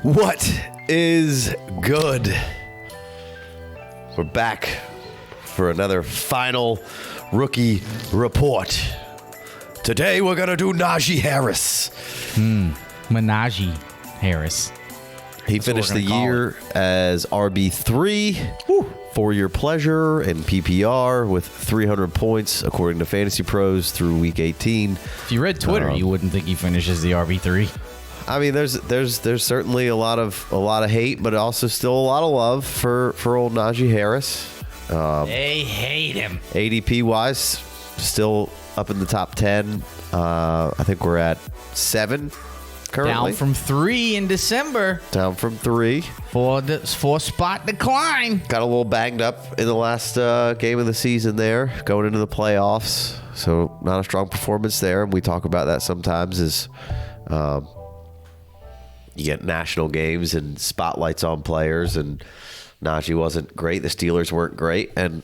What is good? We're back for another final rookie report. Today we're going to do Najee Harris. Najee Harris. He finished the year as RB3 for your pleasure in PPR with 300 points according to Fantasy Pros through week 18. If you read Twitter, you wouldn't think he finishes the RB3. I mean, there's certainly a lot of hate, but also still a lot of love for old Najee Harris. They hate him. ADP wise, still up in the top 10. I think we're at 7 currently. Down from 3 in December. Down from 3. Four spot decline. Got a little banged up in the last game of the season there, going into the playoffs. So not a strong performance there. And we talk about that sometimes as you get national games and spotlights on players, and Najee wasn't great. The Steelers weren't great, and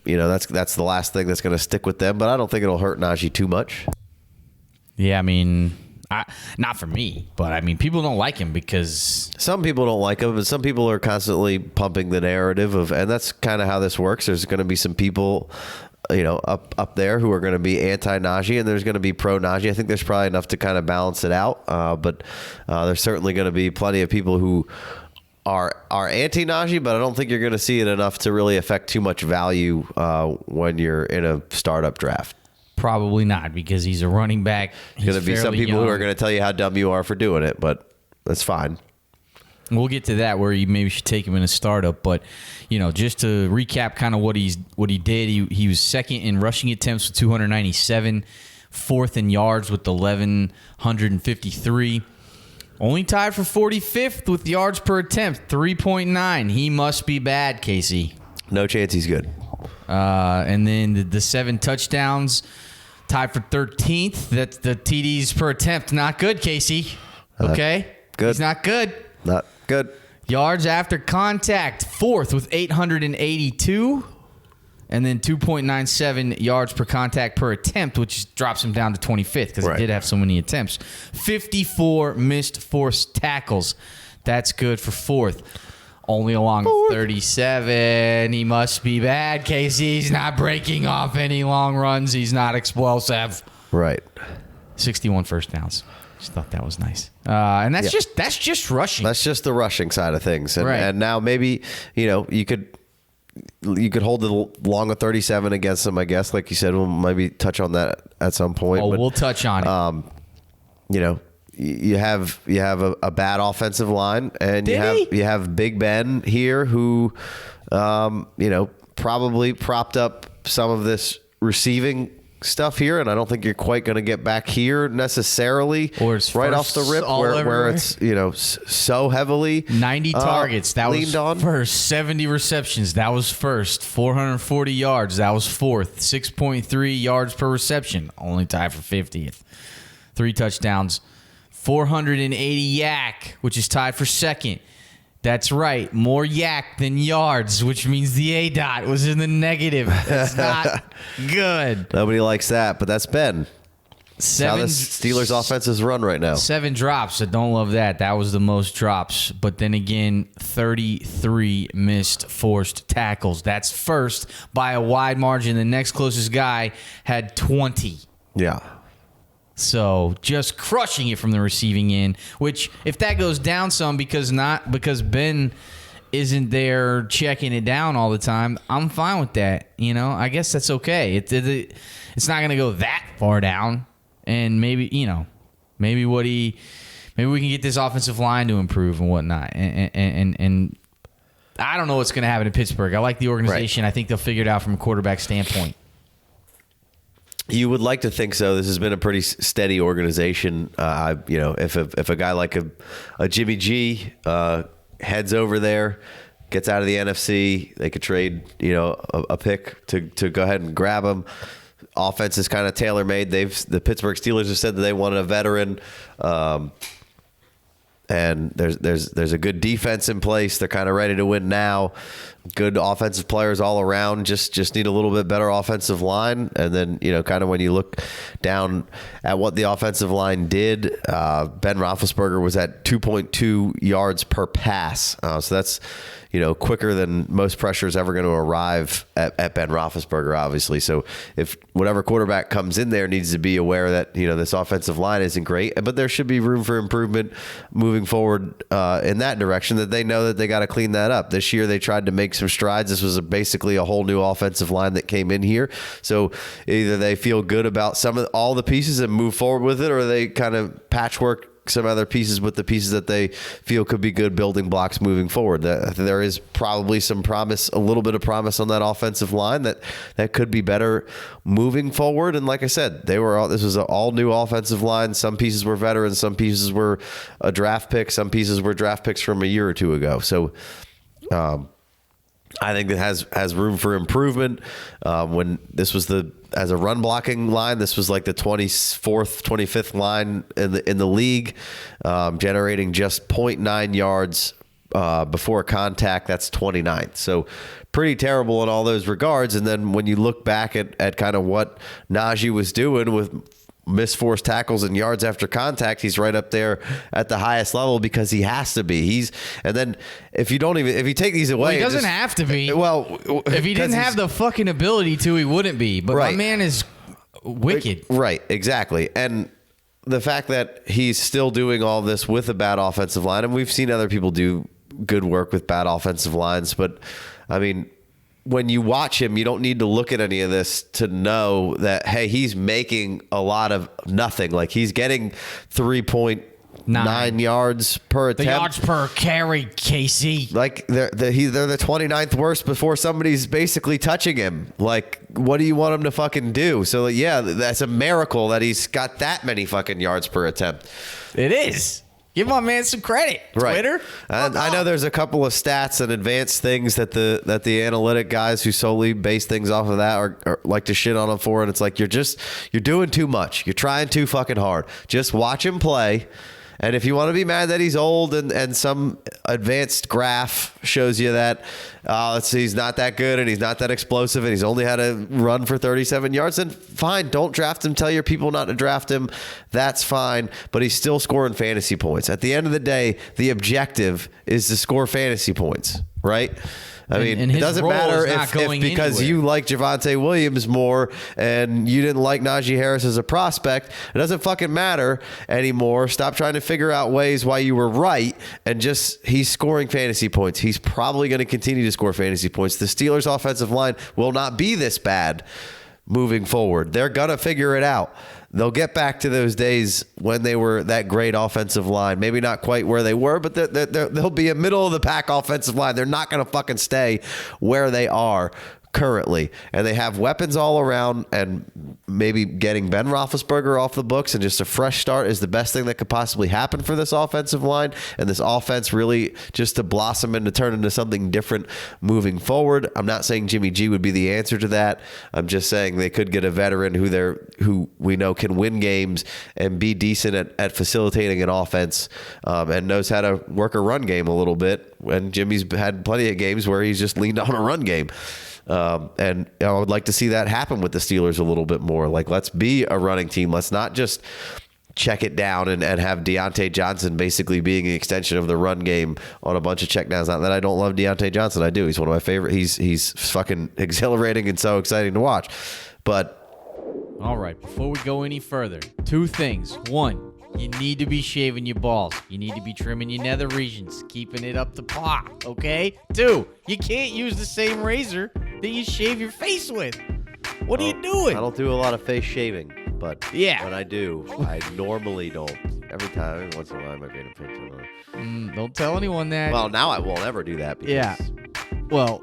you know that's the last thing that's going to stick with them. But I don't think it'll hurt Najee too much. Yeah, I mean, not for me, but I mean, people don't like him because some people don't like him, and some people are constantly pumping the narrative of, and that's kind of how this works. There's going to be some people, you know, up there who are going to be anti-Najee, and there's going to be pro-Najee. I think there's probably enough to kind of balance it out, but there's certainly going to be plenty of people who are anti-Najee, but I don't think you're going to see it enough to really affect too much value when you're in a startup draft. Probably not, because he's a running back. There's going to be some people who are going to tell you how dumb you are for doing it, but that's fine. We'll get to that where you maybe should take him in a startup, but you know, just to recap kind of what he did, he was second in rushing attempts with 297, fourth in yards with 1,153, only tied for 45th with yards per attempt, 3.9. He must be bad, Casey. No chance he's good. And then the 7 touchdowns, tied for 13th. That's the TDs per attempt. Not good, Casey. Okay? Good. He's not good. Not good. Yards after contact, 4th with 882. And then 2.97 yards per contact per attempt, which drops him down to 25th because he did have so many attempts. 54 missed forced tackles. That's good for 4th. Only along 37. He must be bad, Casey. He's not breaking off any long runs. He's not explosive. Right. 61 first downs. Just thought that was nice. And that's just rushing. That's just the rushing side of things. And, right. And now maybe, you know, you could hold the long of 37 against him, I guess. Like you said, we'll maybe touch on that at some point. Oh, but, we'll touch on it. You know, you have a bad offensive line, and you have Big Ben here who, you know, probably propped up some of this receiving stuff here, and I don't think you're quite going to get back here necessarily. Or it's right off the rip where it's, you know, so heavily 90 targets. That was on. First. 70 receptions. That was first. 440 yards. That was 4th. 6.3 yards per reception. Only tied for 50th. 3 touchdowns. 480 yak, which is tied for 2nd. That's right. More yak than yards, which means the A-dot was in the negative. That's not good. Nobody likes that, but that's Ben. 7 how the Steelers' offense is run right now. 7 drops. I don't love that. That was the most drops. But then again, 33 missed forced tackles. That's first by a wide margin. The next closest guy had 20. Yeah. So just crushing it from the receiving end, which if that goes down some because Ben isn't there checking it down all the time, I'm fine with that. You know, I guess that's okay. It's not going to go that far down, and maybe we can get this offensive line to improve and whatnot. And I don't know what's going to happen in Pittsburgh. I like the organization. Right. I think they'll figure it out from a quarterback standpoint. You would like to think so. This has been a pretty steady organization. You know, if a guy like a Jimmy G heads over there, gets out of the NFC, they could trade, you know, a pick to go ahead and grab him. Offense is kind of tailor made. The Pittsburgh Steelers have said that they wanted a veteran, and there's a good defense in place. They're kind of ready to win now. good offensive players all around. Just need a little bit better offensive line. And then, kind of when you look down at what the offensive line did, Ben Roethlisberger was at 2.2 yards per pass. So that's, quicker than most pressure is ever going to arrive at Ben Roethlisberger, obviously. So if whatever quarterback comes in there needs to be aware that, this offensive line isn't great, but there should be room for improvement moving forward in that direction, that they know that they got to clean that up. This year they tried to make some strides. This was basically a whole new offensive line that came in here. So either they feel good about all the pieces and move forward with it, or they kind of patchwork some other pieces with the pieces that they feel could be good building blocks moving forward. There is probably some promise, a little bit of promise on that offensive line that could be better moving forward. And like I said, this was an all new offensive line. Some pieces were veterans, some pieces were a draft pick, some pieces were draft picks from a year or two ago. So I think it has room for improvement. When this was as a run blocking line, this was like the 24th, 25th line in the league, generating just 0.9 yards before contact. That's 29th. So pretty terrible in all those regards. And then when you look back at kind of what Najee was doing with missed forced tackles and yards after contact, he's right up there at the highest level because he has to be. And then if you take these away, he doesn't have to be. Well, if he didn't have the fucking ability to, he wouldn't be. But right. My man is wicked. Right, exactly. And the fact that he's still doing all this with a bad offensive line, and we've seen other people do good work with bad offensive lines, but I mean, when you watch him, you don't need to look at any of this to know that, hey, he's making a lot of nothing. Like, he's getting 3.9 yards per attempt. The yards per carry, KC. Like, they're the 29th worst before somebody's basically touching him. Like, what do you want him to fucking do? So, yeah, that's a miracle that he's got that many fucking yards per attempt. It is. Give my man some credit, Twitter. Right. And I know there's a couple of stats and advanced things that the analytic guys who solely base things off of that are like to shit on him for, and it's like you're doing too much. You're trying too fucking hard. Just watch him play. And if you want to be mad that he's old and some advanced graph shows you that he's not that good and he's not that explosive and he's only had a run for 37 yards, then fine, don't draft him. Tell your people not to draft him. That's fine. But he's still scoring fantasy points. At the end of the day, the objective is to score fantasy points, right? I mean, it doesn't matter if because you like Javonte Williams more and you didn't like Najee Harris as a prospect. It doesn't fucking matter anymore. Stop trying to figure out ways why you were right and he's scoring fantasy points. He's probably going to continue to score fantasy points. The Steelers' offensive line will not be this bad moving forward. They're going to figure it out. They'll get back to those days when they were that great offensive line. Maybe not quite where they were, but they'll be a middle-of-the-pack offensive line. They're not going to fucking stay where they are currently. And they have weapons all around, and maybe getting Ben Roethlisberger off the books and just a fresh start is the best thing that could possibly happen for this offensive line, and this offense really just to blossom and to turn into something different moving forward. I'm not saying Jimmy G would be the answer to that. I'm just saying they could get a veteran who we know can win games and be decent at facilitating an offense, and knows how to work a run game a little bit. And Jimmy's had plenty of games where he's just leaned on a run game. And I would like to see that happen with the Steelers a little bit more. Like, let's be a running team. Let's not just check it down and have Deontay Johnson basically being an extension of the run game on a bunch of checkdowns. Not that I don't love Deontay Johnson. I do. He's one of my favorite. He's fucking exhilarating and so exciting to watch. But all right, before we go any further, two things. One, you need to be shaving your balls. You need to be trimming your nether regions, keeping it up to par, okay? Two, you can't use the same razor that you shave your face with. What are you doing? I don't do a lot of face shaving, but yeah, when I do, I normally don't. Every once in a while, I might be in a pinch on it. Don't tell anyone that. Well, now I won't ever do that. Because yeah. Well,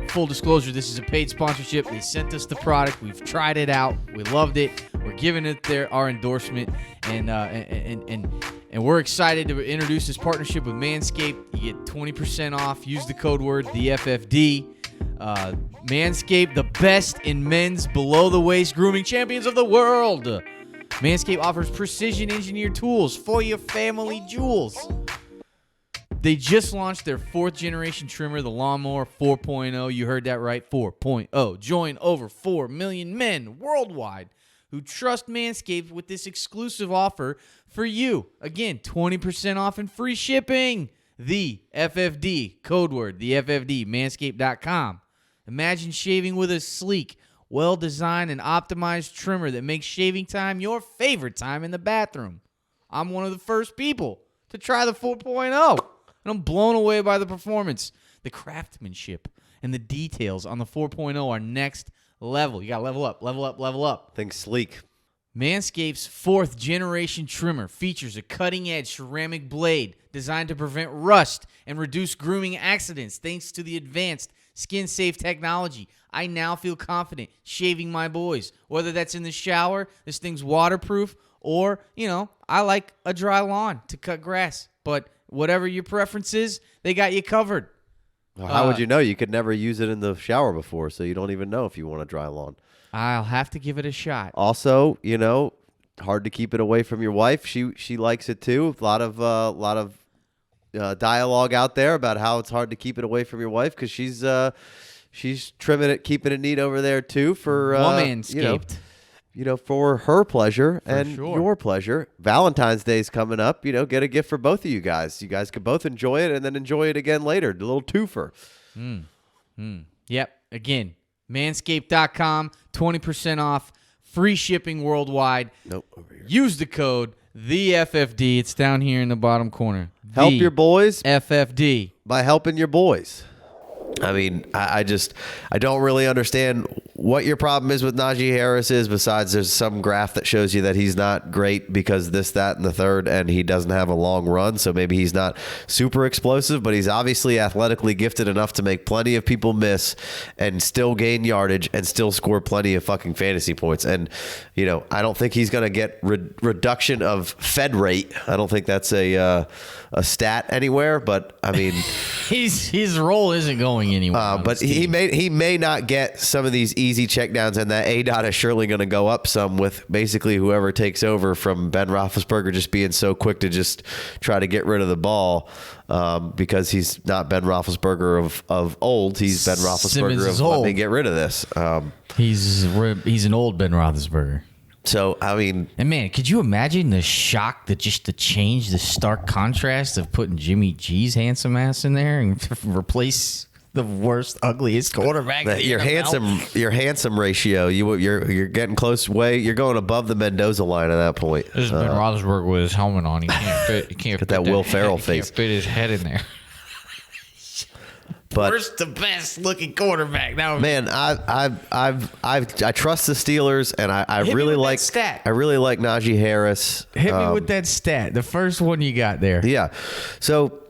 full disclosure, this is a paid sponsorship. They sent us the product. We've tried it out. We loved it. We're giving it our endorsement, and we're excited to introduce this partnership with Manscaped. You get 20% off. Use the code word THEFFD. Manscaped, the best in men's below-the-waist grooming champions of the world. Manscaped offers precision-engineered tools for your family jewels. They just launched their 4th generation trimmer, the Lawnmower 4.0. You heard that right, 4.0. Join over 4 million men worldwide who trust Manscaped with this exclusive offer for you. Again, 20% off and free shipping. The FFD, code word, the FFD, manscaped.com. Imagine shaving with a sleek, well-designed and optimized trimmer that makes shaving time your favorite time in the bathroom. I'm one of the first people to try the 4.0. And I'm blown away by the performance. The craftsmanship and the details on the 4.0 are next level. You got to level up, level up, level up. Think sleek. Manscaped's 4th generation trimmer features a cutting-edge ceramic blade designed to prevent rust and reduce grooming accidents thanks to the advanced skin-safe technology. I now feel confident shaving my boys. Whether that's in the shower, this thing's waterproof, or, I like a dry lawn to cut grass. But whatever your preference is, they got you covered. Well, how would you know? You could never use it in the shower before, so you don't even know if you want a dry lawn. I'll have to give it a shot. Also, hard to keep it away from your wife. She likes it too. A lot of dialogue out there about how it's hard to keep it away from your wife because she's trimming it, keeping it neat over there too for Womanscaped. For her pleasure and sure. your pleasure. Valentine's Day's coming up. Get a gift for both of you guys. You guys could both enjoy it and then enjoy it again later. A little twofer. Yep. Again, manscaped.com, 20% off, free shipping worldwide. Nope. Over here. Use the code THEFFD. It's down here in the bottom corner. Help your boys FFD. by helping your boys. I mean, I don't really understand what your problem is with Najee Harris is, besides there's some graph that shows you that he's not great because this, that, and the third, and he doesn't have a long run, so maybe he's not super explosive, but he's obviously athletically gifted enough to make plenty of people miss and still gain yardage and still score plenty of fucking fantasy points. And, I don't think he's going to get reduction of Fed rate. I don't think that's a stat anywhere, but, I mean... His role isn't going anywhere. But he may not get some of these easy checkdowns, and that ADOT is surely going to go up some with basically whoever takes over from Ben Roethlisberger just being so quick to just try to get rid of the ball because he's not Ben Roethlisberger of old. He's Ben Roethlisberger of let me get rid of this. He's an old Ben Roethlisberger. So, I mean... And, man, could you imagine the shock, the change, the stark contrast of putting Jimmy G's handsome ass in there and replace the worst, ugliest quarterback? Your handsome ratio, you're getting close. You're going above the Mendoza line at that point. This is Ben Roethlisberger with his helmet on. He can't fit. He can't get that Will Ferrell face. Can't fit his head in there. But worst to best looking quarterback. Man, I trust the Steelers, and I really like stat. I really like Najee Harris. Hit me with that stat. The first one you got there. Yeah. So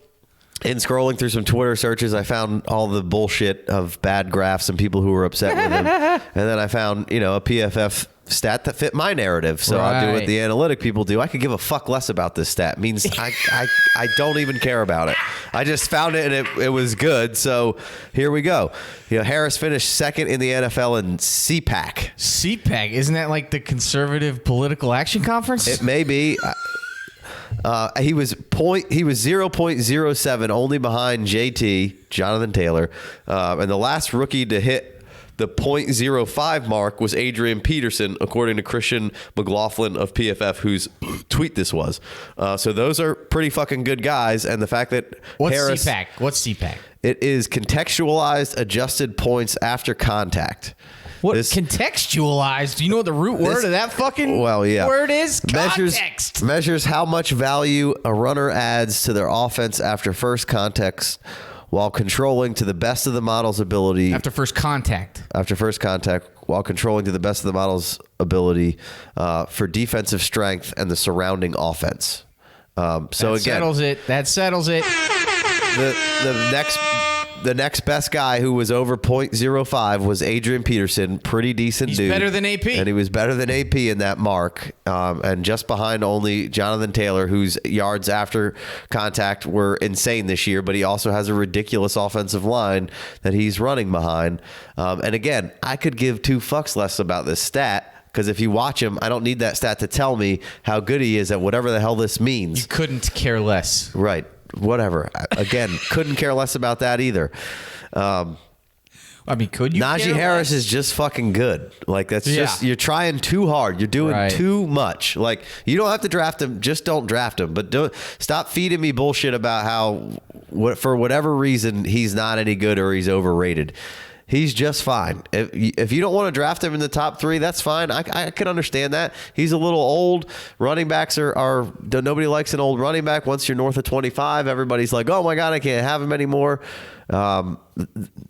in scrolling through some Twitter searches, I found all the bullshit of bad graphs and people who were upset with him. And then I found, a PFF stat that fit my narrative. So I'll do what the analytic people do. I could give a fuck less about this stat. It means I don't even care about it. I just found it and it was good. So here we go. Harris finished second in the NFL in CPAC. CPAC? Isn't that like the Conservative Political Action Conference? It may be. He was 0.07, only behind JT, Jonathan Taylor. And the last rookie to hit the 0.05 mark was Adrian Peterson, according to Christian McLaughlin of PFF, whose tweet this was. So those are pretty fucking good guys. And the fact that What's Harris... CPAC? What's CPAC? It is contextualized adjusted points after contact. What contextualized? Do you know what the root word of that fucking word is? Context. Measures how much value a runner adds to their offense after first context, while controlling to the best of the model's ability. After first contact, while controlling to the best of the model's ability for defensive strength and the surrounding offense. That settles it. The next best guy who was over 0.05 was Adrian Peterson. Pretty decent dude. He's better than AP. And he was better than AP in that mark. And just behind only Jonathan Taylor, whose yards after contact were insane this year, but he also has a ridiculous offensive line that he's running behind. And again, I could give two fucks less about this stat, because if you watch him, I don't need that stat to tell me how good he is at whatever the hell this means. You couldn't care less. Right. whatever. Again, couldn't care less about that either. I mean, could you? Najee Harris is just fucking good. Like, that's just, you're trying too hard. You're doing too much. Like, you don't have to draft him. Just don't draft him. But stop feeding me bullshit about how, for whatever reason, he's not any good or he's overrated. He's just fine. If you don't want to draft him in the top 3, that's fine. I can understand that. He's a little old. Running backs are nobody likes an old running back. Once you're north of 25, everybody's like, oh my God, I can't have him anymore.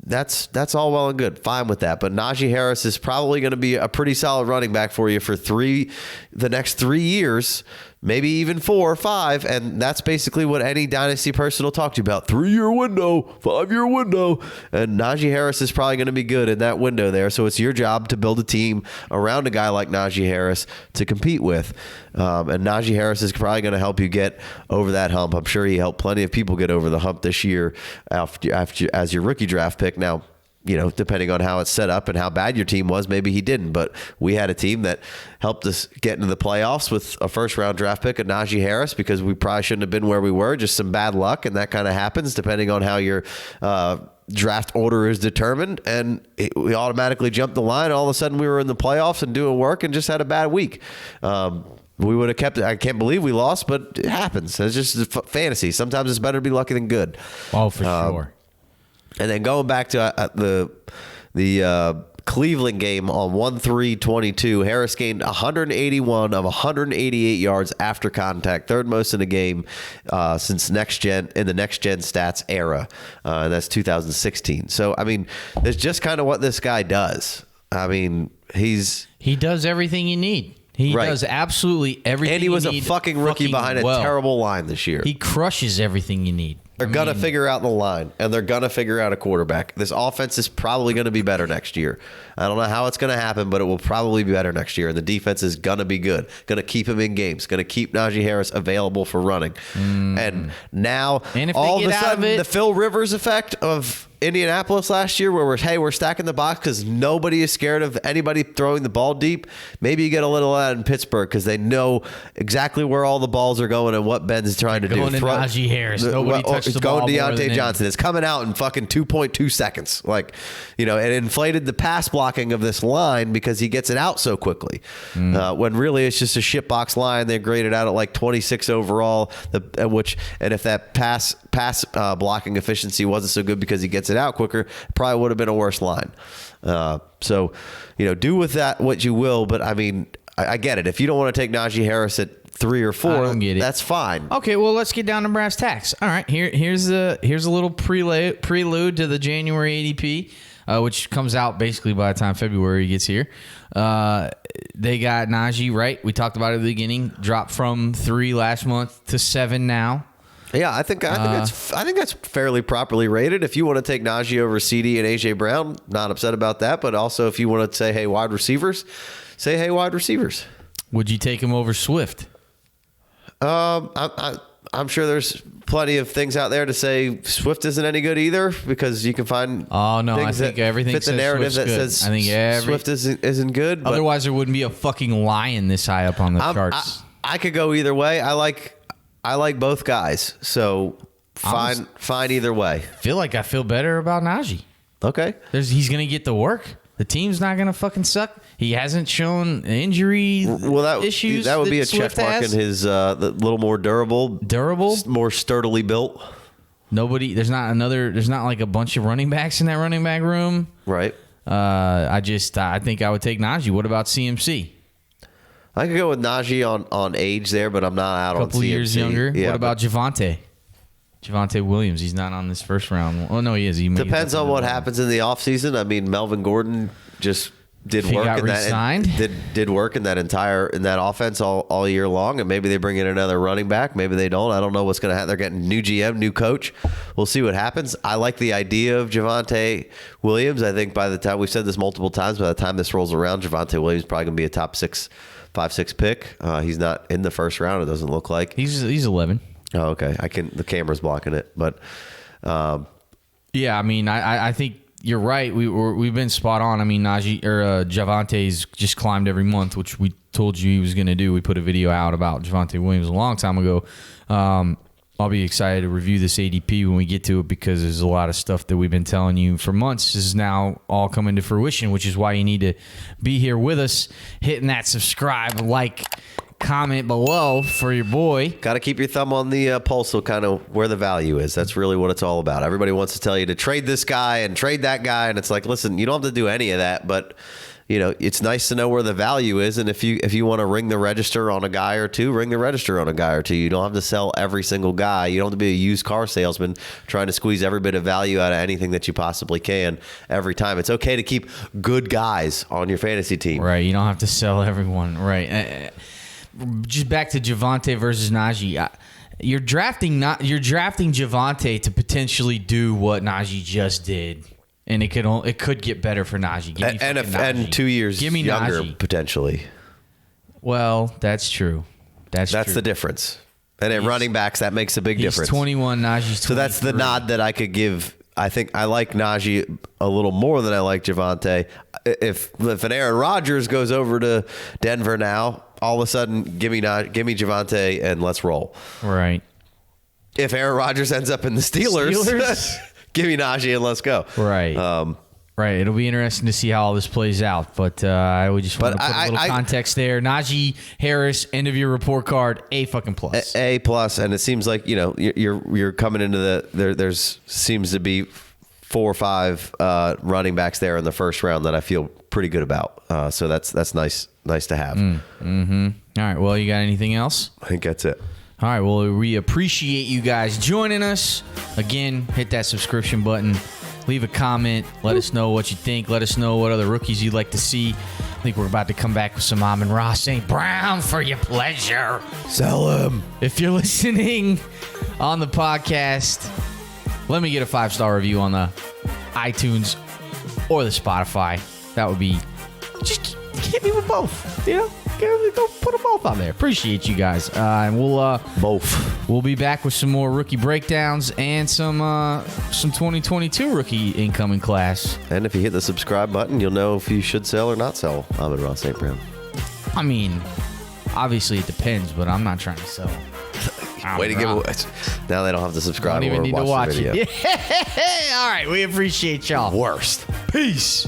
That's all well and good. Fine with that. But Najee Harris is probably going to be a pretty solid running back for you for the next 3 years, maybe even 4 or 5. And that's basically what any dynasty person will talk to you about. 3-year window, 5-year window. And Najee Harris is probably going to be good in that window there. So it's your job to build a team around a guy like Najee Harris to compete with. And Najee Harris is probably going to help you get over that hump. I'm sure he helped plenty of people get over the hump this year as your rookie draft pick. Now, depending on how it's set up and how bad your team was, maybe he didn't. But we had a team that helped us get into the playoffs with a first-round draft pick of Najee Harris because we probably shouldn't have been where we were. Just some bad luck, and that kind of happens depending on how your draft order is determined. And we automatically jumped the line. All of a sudden, we were in the playoffs and doing work and just had a bad week. We would have kept it. I can't believe we lost, but it happens. It's just fantasy. Sometimes it's better to be lucky than good. Oh, for sure. And then going back to the Cleveland game on 1/3/22, Harris gained 181 of 188 yards after contact, third most in the game since the next gen stats era, and that's 2016. So I mean, it's just kind of what this guy does. I mean, he does everything you need. He does absolutely everything. And he was a fucking rookie behind a terrible line this year. He crushes everything you need. They're going to figure out the line, and they're going to figure out a quarterback. This offense is probably going to be better next year. I don't know how it's going to happen, but it will probably be better next year, and the defense is going to be good. Going to keep him in games. Going to keep Najee Harris available for running. And now, all of a sudden, the Phil Rivers effect of Indianapolis last year where we're stacking the box because nobody is scared of anybody throwing the ball deep. Maybe you get a little of that in Pittsburgh because they know exactly where all the balls are going and what Ben's trying to do. Going to Najee Harris. Nobody touched the ball. It's going Deontay Johnson. It's coming out in fucking 2.2 seconds. Like, it inflated the pass blocking of this line because he gets it out so quickly. When really it's just a shitbox line. They graded out at like 26 overall, and if that pass blocking efficiency wasn't so good because he gets it out quicker, probably would have been a worse line. So, do with that what you will. But I mean, I get it. If you don't want to take Najee Harris at 3 or 4, that's fine. Okay, well, let's get down to brass tacks. All right, here's a little prelude to the January ADP, which comes out basically by the time February gets here. They got Najee, right? We talked about it at the beginning. Dropped from 3 last month to 7 now. Yeah, I think that's fairly properly rated. If you want to take Najee over CD and AJ Brown, not upset about that. But also, if you want to say, hey, wide receivers, say, hey, wide receivers. Would you take him over Swift? I'm sure there's plenty of things out there to say Swift isn't any good either because you can find. Oh no, I think everything fits the narrative that says I think Swift isn't good. Otherwise, there wouldn't be a fucking lion this high up on the charts. I could go either way. I like both guys, so fine either way. I feel better about Najee. Okay, he's gonna get the work. The team's not gonna fucking suck. He hasn't shown injury issues. That would be a check mark in his the little more durable, more sturdily built. There's not like a bunch of running backs in that running back room. Right. I think I would take Najee. What about CMC? I could go with Najee on age there, but I'm not out on CMC. A couple years younger. Yeah, what about Javonte? Javonte Williams, he's not on this first round. Oh, no, he is. Depends on what happens in the offseason. I mean, Melvin Gordon just did work in that. Did work in that offense all year long, and maybe they bring in another running back. Maybe they don't. I don't know what's going to happen. They're getting new GM, new coach. We'll see what happens. I like the idea of Javonte Williams. I think by the time we've said this multiple times, by the time this rolls around, Javonte Williams is probably going to be a top 5-6 pick. He's not in the first round. It doesn't look like he's 11. Oh, okay. The camera's blocking it, but yeah. I mean, I think you're right. We've been spot on. I mean, Javonte's just climbed every month, which we told you he was going to do. We put a video out about Javonte Williams a long time ago. I'll be excited to review this ADP when we get to it because there's a lot of stuff that we've been telling you for months is now all coming to fruition, which is why you need to be here with us, hitting that subscribe, like, comment below for your boy. Got to keep your thumb on the pulse of kind of where the value is. That's really what it's all about. Everybody wants to tell you to trade this guy and trade that guy, and it's like, listen, you don't have to do any of that, but it's nice to know where the value is, and if you want to ring the register on a guy or two, ring the register on a guy or two. You don't have to sell every single guy. You don't have to be a used car salesman trying to squeeze every bit of value out of anything that you possibly can every time. It's okay to keep good guys on your fantasy team. Right. You don't have to sell everyone. Right. Just back to Javonte versus Najee. You're drafting Javonte to potentially do what Najee just did. And it could get better for Najee. And 2 years younger, Najee. potentially. Well, that's true. That's true. The difference. And at running backs, that makes a big difference. He's 21, Najee's 23. So that's the nod that I could give. I think I like Najee a little more than I like Javonte. If an Aaron Rodgers goes over to Denver now, all of a sudden, give me Javonte and let's roll. Right. If Aaron Rodgers ends up in the Steelers? Give me Najee and let's go. Right. Right. It'll be interesting to see how all this plays out. But I would just want to put a little context there. Najee Harris, end of your report card, A fucking plus. A plus, and it seems like you're coming into there's seems to be 4 or 5 running backs there in the first round that I feel pretty good about. So that's nice to have. Mm-hmm. All right. Well, you got anything else? I think that's it. All right, well, we appreciate you guys joining us. Again, hit that subscription button. Leave a comment. Let us know what you think. Let us know what other rookies you'd like to see. I think we're about to come back with some Amon-Ra St. Brown for your pleasure. Sell him. If you're listening on the podcast, let me get a 5-star review on the iTunes or the Spotify. That would be... Just hit me with both, Go put them both on there. Appreciate you guys. And we'll be back with some more rookie breakdowns and some 2022 rookie incoming class. And if you hit the subscribe button, you'll know if you should sell or not sell Amon-Ra St. Brown. I mean, obviously it depends, but I'm not trying to sell. Way to give away. Now they don't have to subscribe don't even or need to watch the video. it. All right, we appreciate y'all. Worst. Peace.